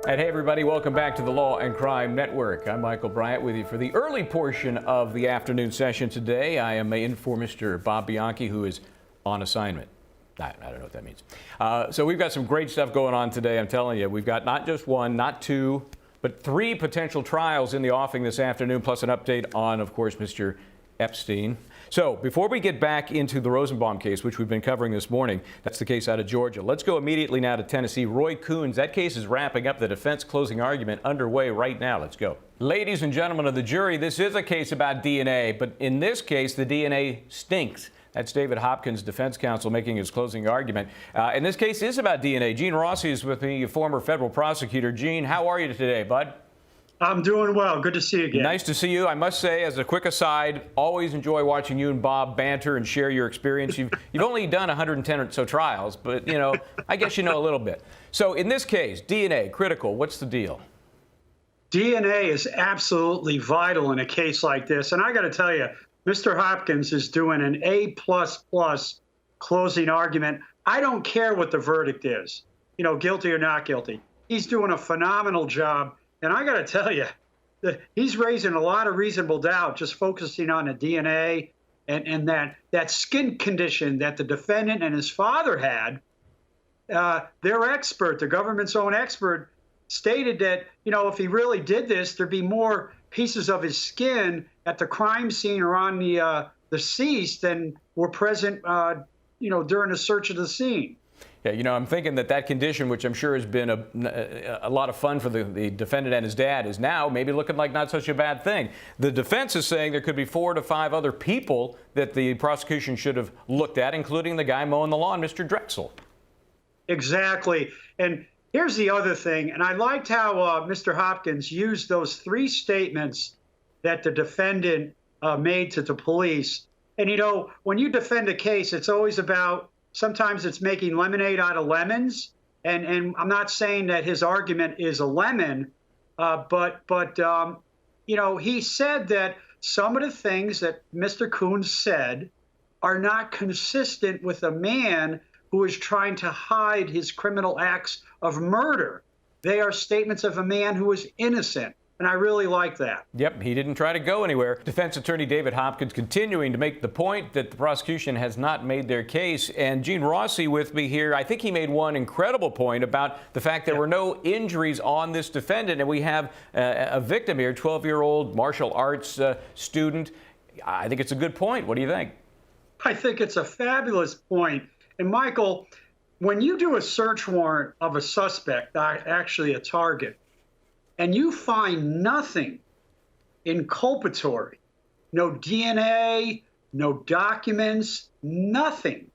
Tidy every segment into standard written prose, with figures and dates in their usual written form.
And hey everybody, welcome back to the Law and Crime Network. I'm Michel Bryant with you for the early portion of the afternoon session today. I am in for Mr. Bob Bianchi, who is on assignment. I don't know what that means. So we've got some great stuff going on today, I'm telling you. We've got not just one, not two, but three potential trials in the offing this afternoon, plus an update on, of course, Mr. Epstein. So before we get back into the Rosenbaum case, which we've been covering this morning, that's the case out of Georgia. Let's go immediately now to Tennessee. Roy Coons, that case is wrapping up, the defense closing argument underway right now. Let's go. Ladies and gentlemen of the jury, this is a case about DNA, but in this case, the DNA stinks. That's David Hopkins, defense counsel, making his closing argument. And this case is about DNA. Gene Rossi is with me, a former federal prosecutor. Gene, how are you today, bud? I'm doing well. Good to see you again. Nice to see you. I must say, as a quick aside, always enjoy watching you and Bob banter and share your experience. You've only done 110 or so trials, but, you know, I guess you know a little bit. So in this case, DNA, critical. What's the deal? DNA is absolutely vital in a case like this. And I got to tell you, Mr. Hopkins is doing an A++ closing argument. I don't care what the verdict is, you know, guilty or not guilty. He's doing a phenomenal job. And I got to tell you, he's raising a lot of reasonable doubt just focusing on the DNA and that skin condition that the defendant and his father had. Their expert, the government's own expert, stated that, you know, if he really did this, there'd be more pieces of his skin at the crime scene or on the deceased than were present, you know, during the search of the scene. Yeah, you know, I'm thinking that condition, which I'm sure has been a lot of fun for the defendant and his dad, is now maybe looking like not such a bad thing. The defense is saying there could be 4 to 5 other people that the prosecution should have looked at, including the guy mowing the lawn, Mr. Drexel. Exactly. And here's the other thing, and I liked how Mr. Hopkins used those 3 statements that the defendant made to the police. And, you know, when you defend a case, it's always about, sometimes it's making lemonade out of lemons. And I'm not saying that his argument is a lemon, but you know, he said that some of the things that Mr. Coons said are not consistent with a man who is trying to hide his criminal acts of murder. They are statements of a man who is innocent. And I really like that. Yep, he didn't try to go anywhere. Defense attorney David Hopkins continuing to make the point that the prosecution has not made their case. And Gene Rossi with me here. I think he made one incredible point about the fact there were no injuries on this defendant. And we have a victim here, 12-year-old martial arts student. I think it's a good point. What do you think? I think it's a fabulous point. And Michael, when you do a search warrant of a suspect, actually a target, and you find nothing inculpatory, no DNA, no documents, nothing,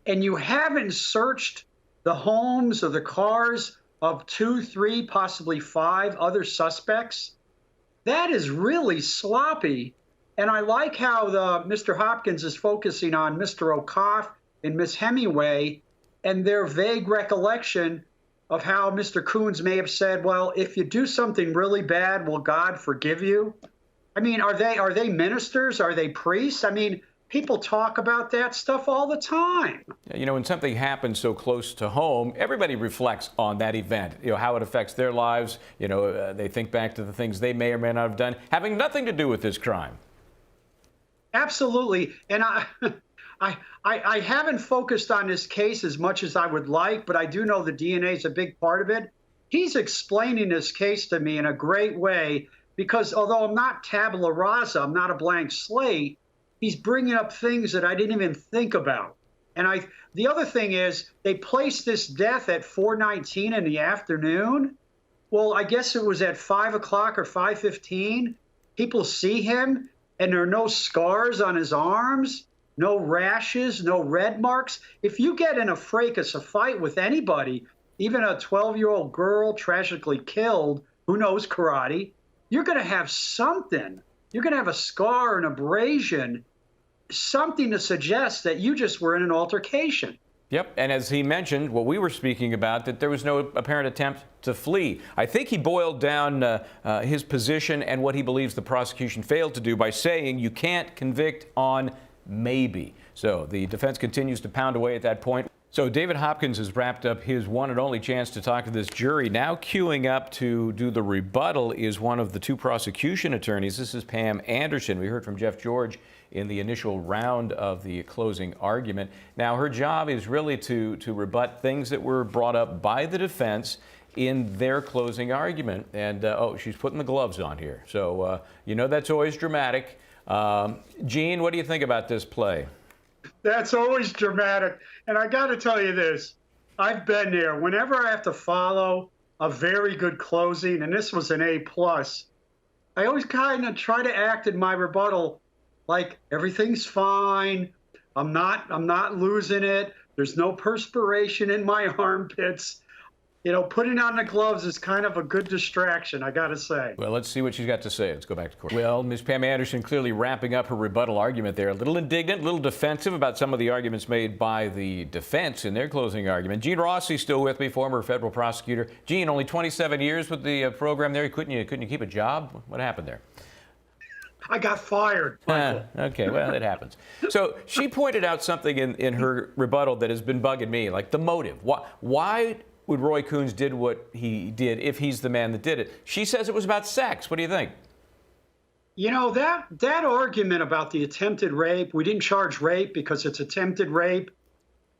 and you haven't searched the homes or the cars of 2, 3, possibly 5 other suspects, that is really sloppy. And I like how Mr. Hopkins is focusing on Mr. O'Koff and Miss Hemingway and their vague recollection of how Mr. Coons may have said, well, if you do something really bad, will God forgive you? I mean, are they ministers? Are they priests? I mean, people talk about that stuff all the time. You know, when something happens so close to home, everybody reflects on that event, you know, how it affects their lives. You know, they think back to the things they may or may not have done, having nothing to do with this crime. Absolutely. And I haven't focused on this case as much as I would like, but I do know the DNA is a big part of it. He's explaining this case to me in a great way because although I'm not tabula rasa, I'm not a blank slate, he's bringing up things that I didn't even think about. And the other thing is they placed this death at 4:19 in the afternoon. Well, I guess it was at 5 o'clock or 5:15. People see him and there are no scars on his arms. No rashes, no red marks. If you get in a fracas, a fight with anybody, even a 12-year-old girl tragically killed, who knows karate, you're going to have something. You're going to have a scar, an abrasion, something to suggest that you just were in an altercation. Yep, and as he mentioned, what we were speaking about, that there was no apparent attempt to flee. I think he boiled down his position and what he believes the prosecution failed to do by saying you can't convict on maybe. So the defense continues to pound away at that point. So David Hopkins has wrapped up his one and only chance to talk to this jury. Now queuing up to do the rebuttal is one of the two prosecution attorneys. This is Pam Anderson. We heard from Jeff George in the initial round of the closing argument. Now her job is really to rebut things that were brought up by the defense in their closing argument. And oh, she's putting the gloves on here. So you know that's always dramatic. Gene, what do you think about this play? That's always dramatic. And I got to tell you this, I've been there. Whenever I have to follow a very good closing, and this was an A+, I always kind of try to act in my rebuttal like everything's fine. I'm not losing it. There's no perspiration in my armpits. You know, putting on the gloves is kind of a good distraction, I got to say. Well, let's see what she's got to say. Let's go back to court. Well, Ms. Pam Anderson clearly wrapping up her rebuttal argument there. A little indignant, a little defensive about some of the arguments made by the defense in their closing argument. Gene Rossi still with me, former federal prosecutor. Gene, only 27 years with the program there. Couldn't you keep a job? What happened there? I got fired. Okay, well, it happens. So she pointed out something in her rebuttal that has been bugging me, like the motive. Why would Roy Coons did what he did if he's the man that did it? She says it was about sex. What do you think? You know, that argument about the attempted rape, we didn't charge rape because it's attempted rape,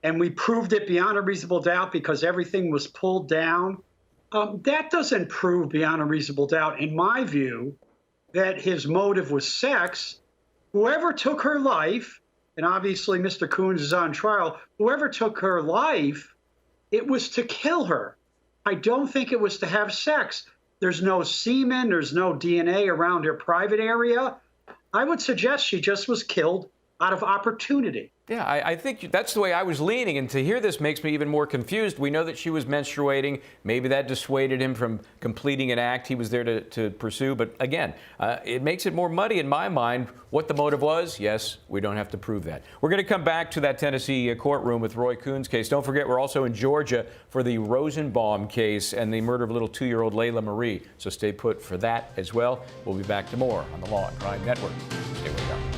and we proved it beyond a reasonable doubt because everything was pulled down. That doesn't prove beyond a reasonable doubt, in my view, that his motive was sex. Whoever took her life, and obviously Mr. Coons is on trial, whoever took her life, it was to kill her. I don't think it was to have sex. There's no semen, there's no DNA around her private area. I would suggest she just was killed out of opportunity. Yeah, I think that's the way I was leaning, and to hear this makes me even more confused. We know that she was menstruating. Maybe that dissuaded him from completing an act he was there to pursue. But again, it makes it more muddy in my mind what the motive was. Yes, we don't have to prove that. We're going to come back to that Tennessee courtroom with Roy Coons' case. Don't forget, we're also in Georgia for the Rosenbaum case and the murder of little 2-year-old Layla Marie. So stay put for that as well. We'll be back to more on the Law and Crime Network. Stay with us.